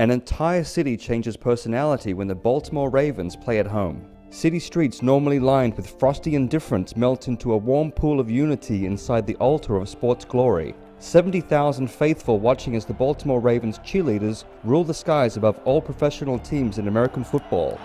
An entire city changes personality when the Baltimore Ravens play at home. City streets normally lined with frosty indifference melt into a warm pool of unity inside the altar of sports glory. 70,000 faithful watching as the Baltimore Ravens cheerleaders rule the skies above all professional teams in American football.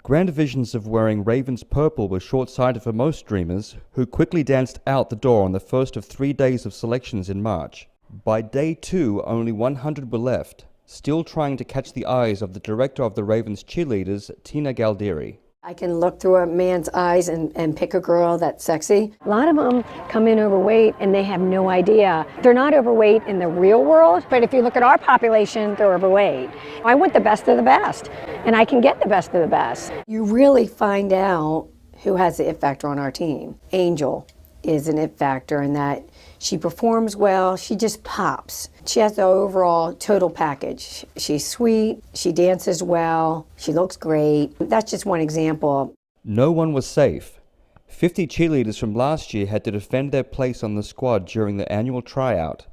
Grand visions of wearing Ravens purple were short-sighted for most dreamers, who quickly danced out the door on the first of 3 days of selections in March. By day 2, only 100 were left, still trying to catch the eyes of the director of the Ravens cheerleaders, Tina Galdieri. I can look through a man's eyes and pick a girl that's sexy. A lot of them come in overweight and they have no idea. They're not overweight in the real world, but if you look at our population, they're overweight. I want the best of the best, and I can get the best of the best. You really find out who has the it factor on our team. Angel is an it factor in that she performs well, she just pops. She has the overall total package. She's sweet, she dances well, she looks great. That's just one example. No one was safe. 50 cheerleaders from last year had to defend their place on the squad during the annual tryout.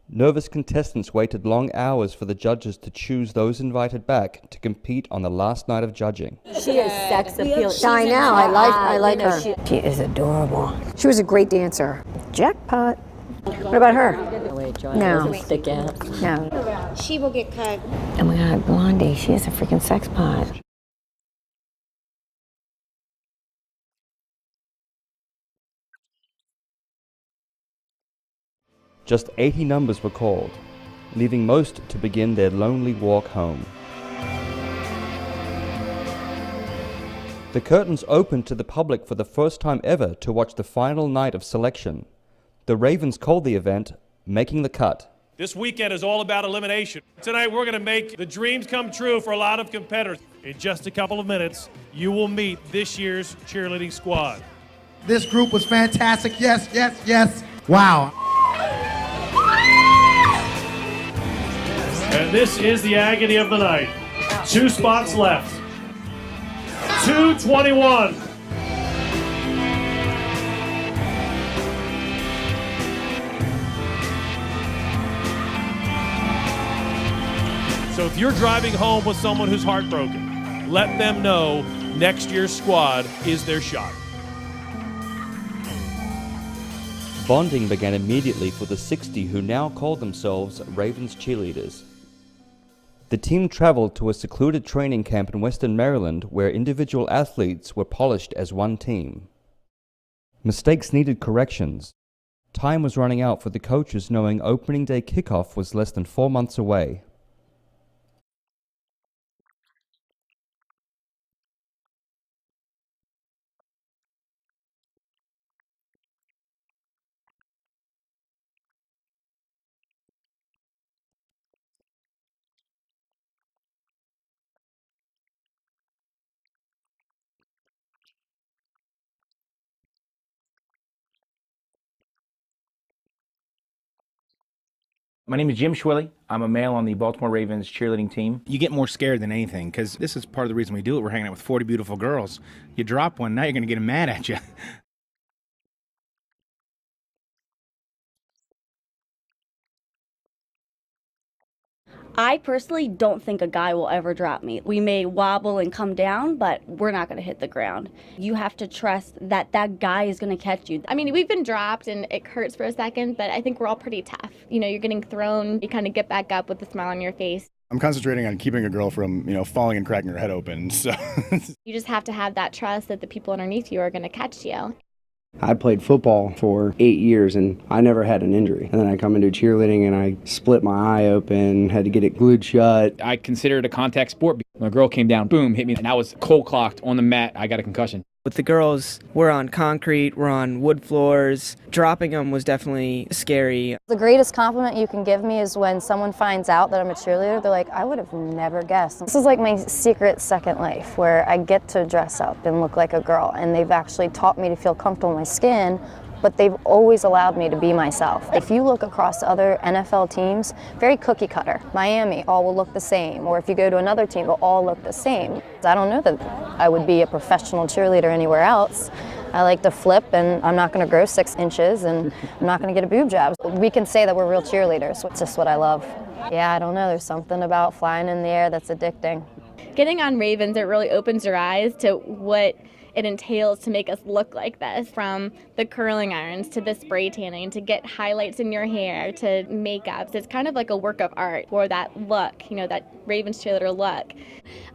Nervous contestants waited long hours for the judges to choose those invited back to compete on the last night of judging. She is sex appeal. I know, I like her. She is adorable. She was a great dancer. Jackpot. What about her? No. Stick out. No. She will get cut. Oh my God, Blondie, she is a freaking sex pot. Just 80 numbers were called, leaving most to begin their lonely walk home. The curtains opened to the public for the first time ever to watch the final night of selection. The Ravens called the event Making the Cut. This weekend is all about elimination. Tonight we're going to make the dreams come true for a lot of competitors. In just a couple of minutes, you will meet this year's cheerleading squad. This group was fantastic. Yes, yes, yes. Wow. And this is the agony of the night. 2 spots left. 221. So if you're driving home with someone who's heartbroken, let them know next year's squad is their shot. Bonding began immediately for the 60 who now called themselves Ravens cheerleaders. The team traveled to a secluded training camp in Western Maryland where individual athletes were polished as one team. Mistakes needed corrections. Time was running out for the coaches, knowing opening day kickoff was less than 4 months away. My name is Jim Schwilly. I'm a male on the Baltimore Ravens cheerleading team. You get more scared than anything because this is part of the reason we do it. We're hanging out with 40 beautiful girls. You drop one, now you're going to get them mad at you. I personally don't think a guy will ever drop me. We may wobble and come down, but we're not going to hit the ground. You have to trust that that guy is going to catch you. I mean, we've been dropped and it hurts for a second, but I think we're all pretty tough. You know, you're getting thrown, you kind of get back up with a smile on your face. I'm concentrating on keeping a girl from, falling and cracking her head open. So You just have to have that trust that the people underneath you are going to catch you. I played football for 8 years and I never had an injury. And then I come into cheerleading and I split my eye open, had to get it glued shut. I consider it a contact sport. When a girl came down, boom, hit me, and I was cold clocked on the mat. I got a concussion. With the girls, we're on concrete, we're on wood floors. Dropping them was definitely scary. The greatest compliment you can give me is when someone finds out that I'm a cheerleader, they're like, I would have never guessed. This is like my secret second life where I get to dress up and look like a girl, and they've actually taught me to feel comfortable in my skin, but they've always allowed me to be myself. If you look across other NFL teams, very cookie cutter. Miami, all will look the same. Or if you go to another team, they'll all look the same. I don't know that I would be a professional cheerleader anywhere else. I like to flip, and I'm not gonna grow 6 inches, and I'm not gonna get a boob job. We can say that we're real cheerleaders. It's just what I love. Yeah, I don't know, there's something about flying in the air that's addicting. Getting on Ravens, it really opens your eyes to what it entails to make us look like this, from the curling irons to the spray tanning, to get highlights in your hair, to makeups. It's kind of like a work of art for that look, you know, that Ravens cheerleader look.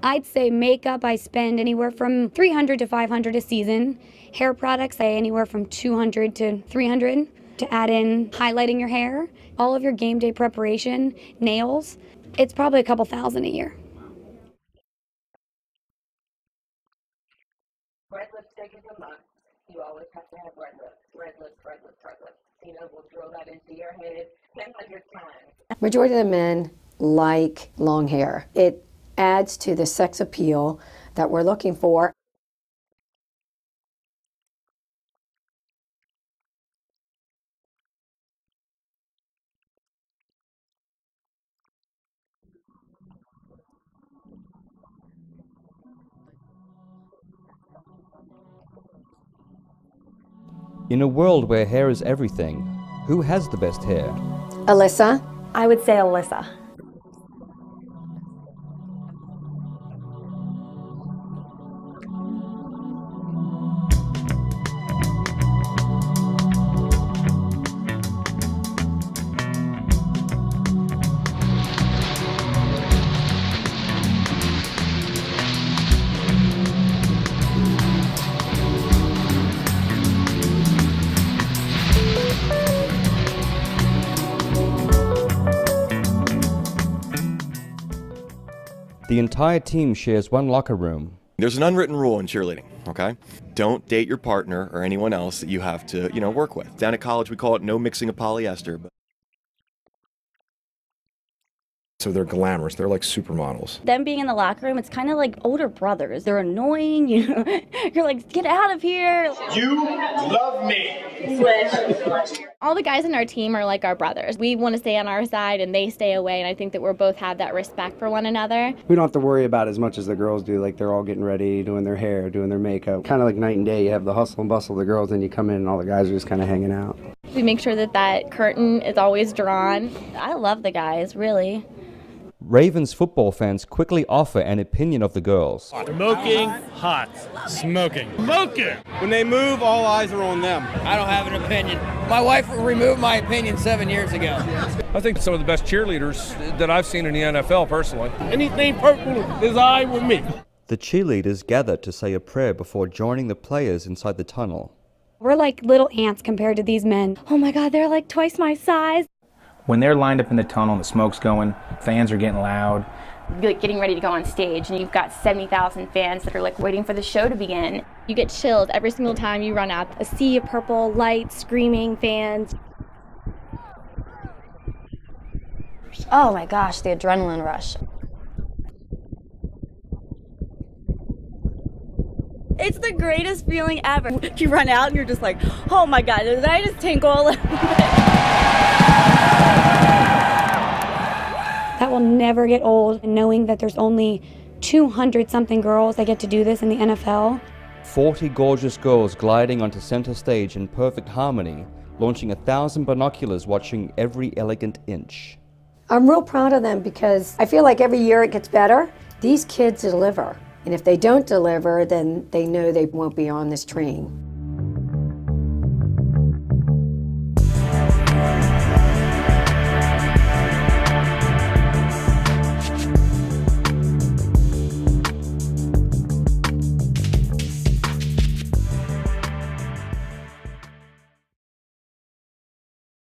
I'd say makeup, I spend anywhere from $300 to $500 a season. Hair products, I anywhere from $200 to $300 to add in highlighting your hair. All of your game day preparation, nails, it's probably a couple thousand a year. Red lipstick is a must. You always have to have red lips. Red lips, red lips, red lips. We'll drill that into your head 100 times. Majority of the men like long hair. It adds to the sex appeal that we're looking for. In a world where hair is everything, who has the best hair? Alyssa? I would say Alyssa. The entire team shares one locker room. There's an unwritten rule in cheerleading, okay? Don't date your partner or anyone else that you have to, work with. Down at college, we call it no mixing of polyester. So they're glamorous. They're like supermodels. Them being in the locker room, it's kind of like older brothers. They're annoying, You're like, get out of here. You love me. All the guys in our team are like our brothers. We want to stay on our side and they stay away, and I think that we both have that respect for one another. We don't have to worry about as much as the girls do. Like, they're all getting ready, doing their hair, doing their makeup. Kind of like night and day. You have the hustle and bustle of the girls, and you come in and all the guys are just kind of hanging out. We make sure that curtain is always drawn. I love the guys, really. Ravens football fans quickly offer an opinion of the girls. Smoking hot. Smoking. Smoking. When they move, all eyes are on them. I don't have an opinion. My wife removed my opinion 7 years ago. I think some of the best cheerleaders that I've seen in the NFL personally. Anything purple is all right with me. The cheerleaders gather to say a prayer before joining the players inside the tunnel. We're like little ants compared to these men. Oh my God, they're like twice my size. When they're lined up in the tunnel and the smoke's going, fans are getting loud. You're getting ready to go on stage and you've got 70,000 fans that are like waiting for the show to begin. You get chills every single time you run out. A sea of purple, lights, screaming fans. Oh my gosh, the adrenaline rush. It's the greatest feeling ever. You run out and you're just like, oh my God, did I just tinkle? That will never get old, knowing that there's only 200-something girls that get to do this in the NFL. 40 gorgeous girls gliding onto center stage in perfect harmony, launching 1,000 binoculars watching every elegant inch. I'm real proud of them because I feel like every year it gets better. These kids deliver. And if they don't deliver, then they know they won't be on this train.